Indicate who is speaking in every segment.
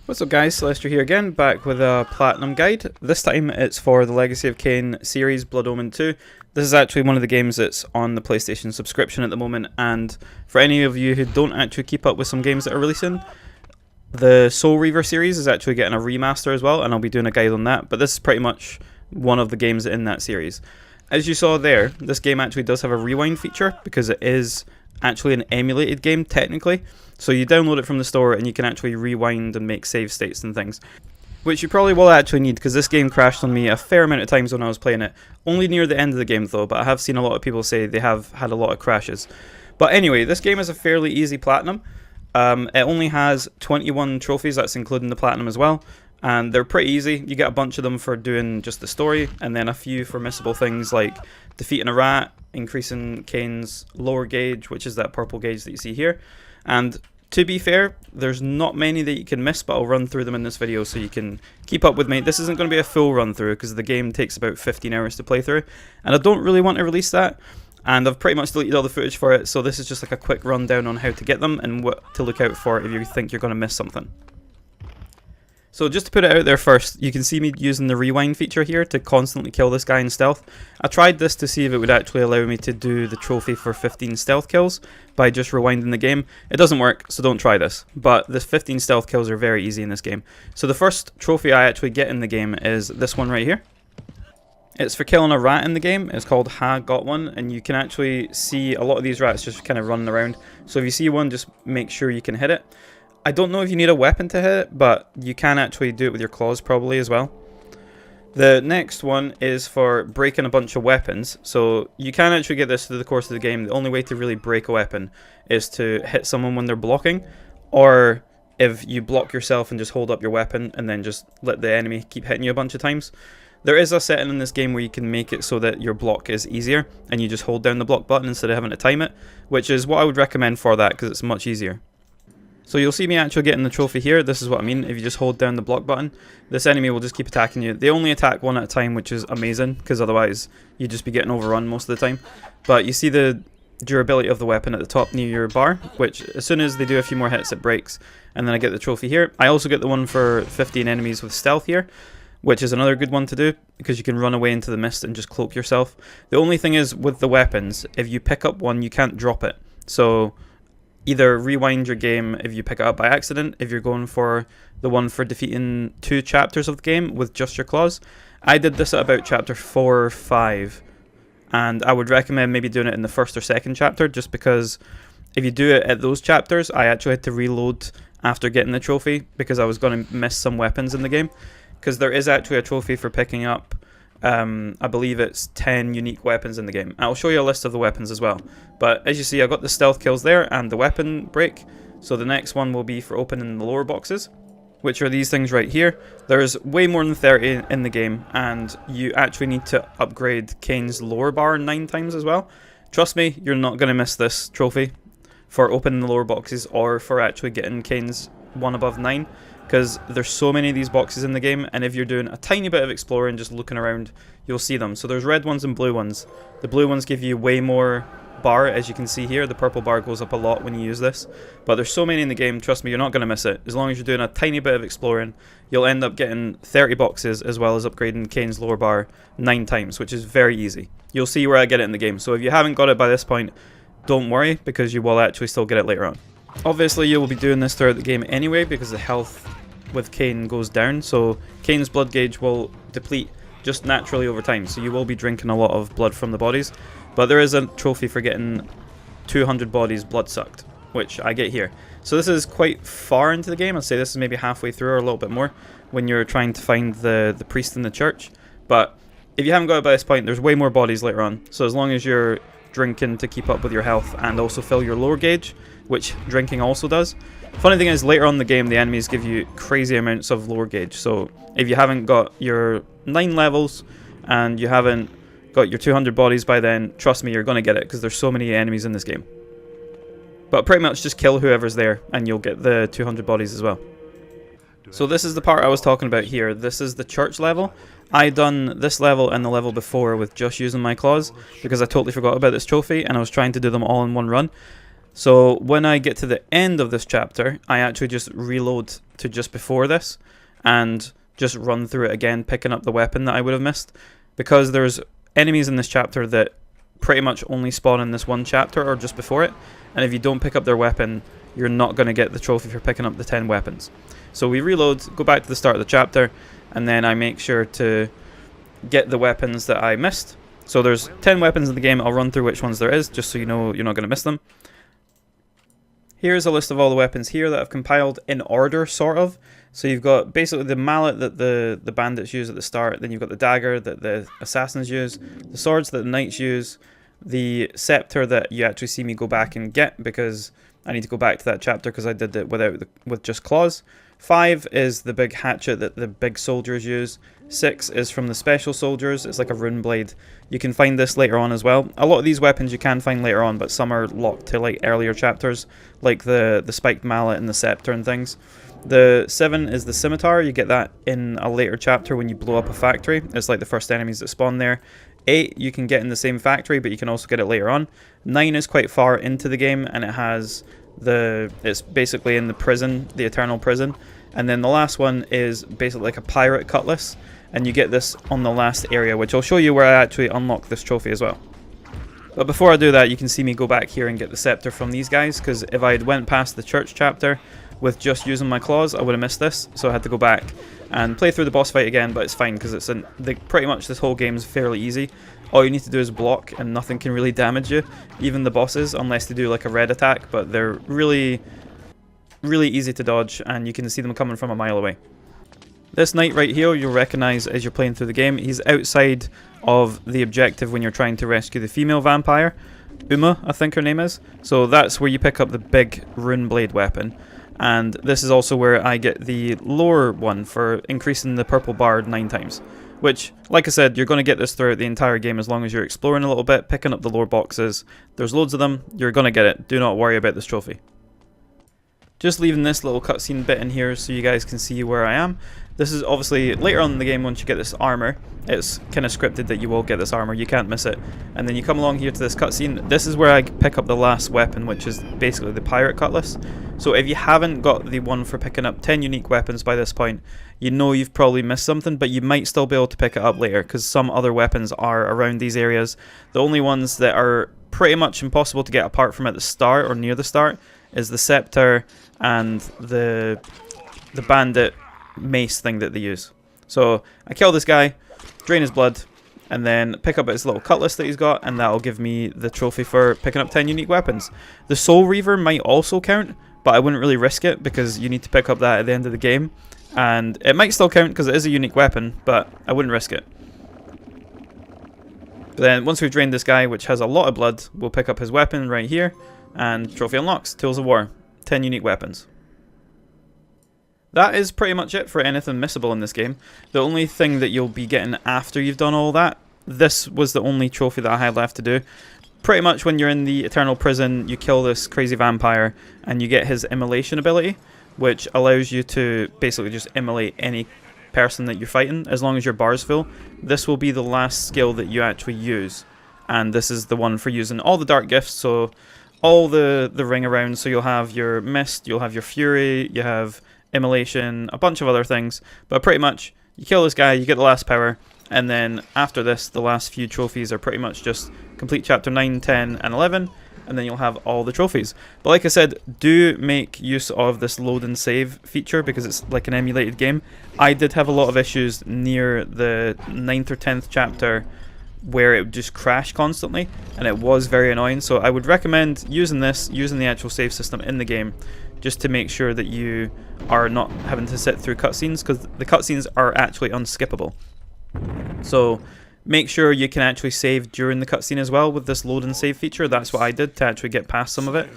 Speaker 1: What's up guys, Celestia here again, back with a Platinum guide. This time it's for the Legacy of Kain series, Blood Omen 2. This is actually one of the games that's on the PlayStation subscription at the moment, and for any of you who don't actually keep up with some games that are releasing, the Soul Reaver series is actually getting a remaster as well, and I'll be doing a guide on that, but this is pretty much one of the games in that series. As you saw there, this game actually does have a rewind feature, because it is actually an emulated game technically. So you download it from the store and you can actually rewind and make save states and things, which you probably will actually need because this game crashed on me a fair amount of times when I was playing it. Only near the end of the game though, but I have seen a lot of people say they have had a lot of crashes. But anyway, this game is a fairly easy platinum. It only has 21 trophies, that's including the platinum as well, and they're pretty easy. You get a bunch of them for doing just the story, and then a few for missable things like defeating a rat, increasing Kain's lower gauge, which is that purple gauge that you see here. And to be fair, there's not many that you can miss, but I'll run through them in this video so you can keep up with me. This isn't going to be a full run through because the game takes about 15 hours to play through, and I don't really want to release that, and I've pretty much deleted all the footage for it, so this is just like a quick rundown on how to get them and what to look out for if you think you're going to miss something. So just to put it out there first, you can see me using the rewind feature here to constantly kill this guy in stealth. I tried this to see if it would actually allow me to do the trophy for 15 stealth kills by just rewinding the game. It doesn't work, so don't try this. But the 15 stealth kills are very easy in this game. So the first trophy I actually get in the game is this one right here. It's for killing a rat in the game. It's called Ha Got One, and you can actually see a lot of these rats just kind of running around. So if you see one, just make sure you can hit it. I don't know if you need a weapon to hit it, but you can actually do it with your claws probably as well. The next one is for breaking a bunch of weapons. So you can actually get this through the course of the game. The only way to really break a weapon is to hit someone when they're blocking, or if you block yourself and just hold up your weapon and then just let the enemy keep hitting you a bunch of times. There is a setting in this game where you can make it so that your block is easier and you just hold down the block button instead of having to time it, which is what I would recommend for that because it's much easier. So you'll see me actually getting the trophy here. This is what I mean. If you just hold down the block button, this enemy will just keep attacking you. They only attack one at a time, which is amazing, because otherwise you'd just be getting overrun most of the time. But you see the durability of the weapon at the top near your bar, which as soon as they do a few more hits, it breaks. And then I get the trophy here. I also get the one for 15 enemies with stealth here, which is another good one to do, because you can run away into the mist and just cloak yourself. The only thing is, with the weapons, if you pick up one, you can't drop it. So either rewind your game if you pick it up by accident, if you're going for the one for defeating 2 chapters of the game with just your claws. I did this at about chapter 4 or 5, and I would recommend maybe doing it in the first or second chapter, just because if you do it at those chapters, I actually had to reload after getting the trophy, because I was going to miss some weapons in the game, because there is actually a trophy for picking up I believe it's 10 unique weapons in the game. I'll show you a list of the weapons as well. But as you see, I got the stealth kills there and the weapon break. So the next one will be for opening the lower boxes, which are these things right here. There's way more than 30 in the game, and you actually need to upgrade Kain's lower bar 9 times as well. Trust me, you're not going to miss this trophy for opening the lower boxes or for actually getting Kain's one above 9. Because there's so many of these boxes in the game, and if you're doing a tiny bit of exploring, just looking around, you'll see them. So there's red ones and blue ones. The blue ones give you way more bar, as you can see here. The purple bar goes up a lot when you use this. But there's so many in the game, trust me, you're not going to miss it. As long as you're doing a tiny bit of exploring, you'll end up getting 30 boxes, as well as upgrading Kain's lower bar 9 times, which is very easy. You'll see where I get it in the game. So if you haven't got it by this point, don't worry, because you will actually still get it later on. Obviously, you will be doing this throughout the game anyway, because the health with Kain goes down, so Kain's blood gauge will deplete just naturally over time, so you will be drinking a lot of blood from the bodies. But there is a trophy for getting 200 bodies blood sucked, which I get here. So this is quite far into the game. I'd say this is maybe halfway through or a little bit more when you're trying to find the priest in the church. But if you haven't got it by this point, there's way more bodies later on. So as long as you're drinking to keep up with your health and also fill your lower gauge, which drinking also does. Funny thing is, later on in the game, the enemies give you crazy amounts of lower gauge. So if you haven't got your 9 levels and you haven't got your 200 bodies by then, trust me, you're going to get it, because there's so many enemies in this game. But pretty much just kill whoever's there and you'll get the 200 bodies as well. So this is the part I was talking about here. This is the church level. I done this level and the level before with just using my claws, because I totally forgot about this trophy and I was trying to do them all in one run. So when I get to the end of this chapter, I actually just reload to just before this and just run through it again, picking up the weapon that I would have missed. Because there's enemies in this chapter that pretty much only spawn in this one chapter or just before it, and if you don't pick up their weapon, you're not going to get the trophy for picking up the 10 weapons. So we reload, go back to the start of the chapter, and then I make sure to get the weapons that I missed. So there's 10 weapons in the game. I'll run through which ones there is, just so you know you're not going to miss them. Here's a list of all the weapons here that I've compiled in order, sort of. So you've got basically the mallet that the bandits use at the start, then you've got the dagger that the assassins use, the swords that the knights use, the scepter that you actually see me go back and get because I need to go back to that chapter because I did it with just claws. 5 is the big hatchet that the big soldiers use. 6 is from the special soldiers. It's like a rune blade. You can find this later on as well. A lot of these weapons you can find later on, but some are locked to like earlier chapters, like the spiked mallet and the scepter and things. The 7 is the scimitar. You get that in a later chapter when you blow up a factory. It's like the first enemies that spawn there. 8 you can get in the same factory, but you can also get it later on. 9 is quite far into the game, and it's basically in the prison, the eternal prison. And then the last one is basically like a pirate cutlass, and you get this on the last area, which I'll show you where I actually unlock this trophy as well. But before I do that, you can see me go back here and get the scepter from these guys, because if I had went past the church chapter with just using my claws, I would have missed this, so I had to go back and play through the boss fight again, but it's fine because pretty much this whole game is fairly easy. All you need to do is block and nothing can really damage you, even the bosses, unless they do like a red attack, but they're really easy to dodge and you can see them coming from a mile away. This knight right here you'll recognise as you're playing through the game. He's outside of the objective when you're trying to rescue the female vampire, Uma I think her name is. So that's where you pick up the big rune blade weapon. And this is also where I get the lore one for increasing the purple bar 9 times. Which, like I said, you're going to get this throughout the entire game as long as you're exploring a little bit, picking up the lore boxes. There's loads of them, you're going to get it. Do not worry about this trophy. Just leaving this little cutscene bit in here so you guys can see where I am. This is obviously later on in the game once you get this armor. It's kind of scripted that you will get this armor, you can't miss it. And then you come along here to this cutscene. This is where I pick up the last weapon, which is basically the pirate cutlass. So if you haven't got the one for picking up 10 unique weapons by this point, you know you've probably missed something, but you might still be able to pick it up later because some other weapons are around these areas. The only ones that are pretty much impossible to get apart from at the start or near the start is the scepter and the bandit mace thing that they use. So I kill this guy, drain his blood, and then pick up his little cutlass that he's got, and that'll give me the trophy for picking up 10 unique weapons. The soul reaver might also count, but I wouldn't really risk it because you need to pick up that at the end of the game, and it might still count because it is a unique weapon, but I wouldn't risk it. But then once we've drained this guy, which has a lot of blood, we'll pick up his weapon right here, and trophy unlocks, Tools of War, 10 unique weapons. That is pretty much it for anything missable in this game. The only thing that you'll be getting after you've done all that, this was the only trophy that I had left to do. Pretty much when you're in the Eternal Prison, you kill this crazy vampire and you get his immolation ability, which allows you to basically just immolate any person that you're fighting as long as your bar's full. This will be the last skill that you actually use, and this is the one for using all the dark gifts, so all the ring around. So you'll have your mist, you'll have your fury, you have immolation, a bunch of other things, but pretty much you kill this guy, you get the last power, and then after this the last few trophies are pretty much just complete chapter 9, 10 and 11, and then you'll have all the trophies. But like I said, do make use of this load and save feature because it's like an emulated game. I did have a lot of issues near the 9th or 10th chapter where it would just crash constantly, and it was very annoying, so I would recommend using the actual save system in the game just to make sure that you are not having to sit through cutscenes, because the cutscenes are actually unskippable. So make sure you can actually save during the cutscene as well with this load and save feature. That's what I did to actually get past some of it.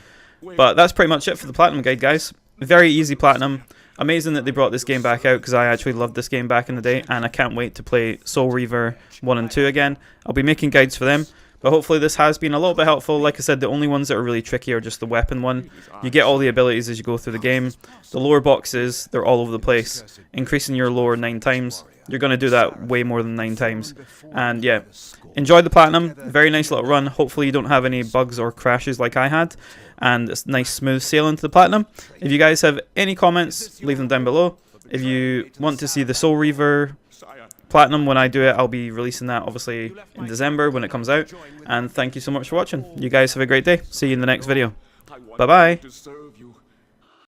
Speaker 1: But that's pretty much it for the Platinum Guide, guys. Very easy Platinum. Amazing that they brought this game back out because I actually loved this game back in the day, and I can't wait to play Soul Reaver 1 and 2 again. I'll be making guides for them. But hopefully this has been a little bit helpful. Like I said, the only ones that are really tricky are just the weapon one. You get all the abilities as you go through the game. The lore boxes, they're all over the place. Increasing your lore 9 times. You're going to do that way more than 9 times. And yeah, enjoy the Platinum. Very nice little run. Hopefully you don't have any bugs or crashes like I had. and it's nice smooth sailing to the platinum. If you guys have any comments, leave them down below. If you want to see the Soul Reaver platinum when I do it, I'll be releasing that obviously in December when it comes out. And thank you so much for watching. You guys have a great day. See you in the next video. Bye bye.